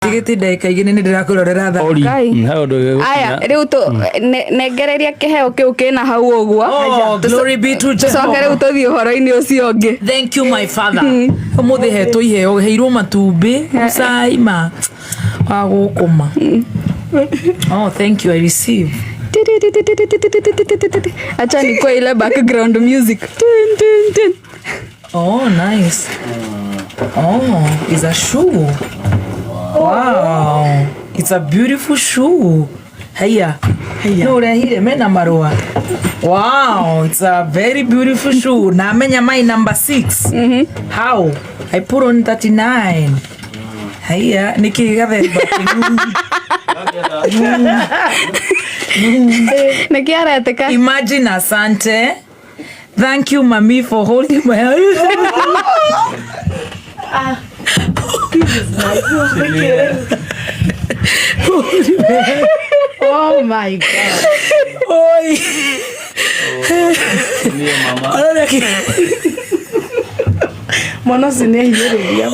tigiti ndeka igini ni ndirakurorera tha aya riu tu nengereria kiheo kiu kina hau uguo glory be to Jesus coke riu tuthii uhoro-ini ucio ungi. Thank you my father umuthi hetwo iheo heirwo matumbi ucaima wa gukuma. Oh, thank you, I receive. Acha ni kwa ile background music. Oh, nice. Oh, it's a shoe. Wow, it's a beautiful shoe. Hiya. No, here mena marua. Wow, it's a very beautiful shoe. Na menya my number 6. How? I put on 39. Hiya, nikigathe nikiareteka. Imagine, asante. Thank you, mommy, for holding my hand. Oh my God. Oi. Mwana sine hiyo.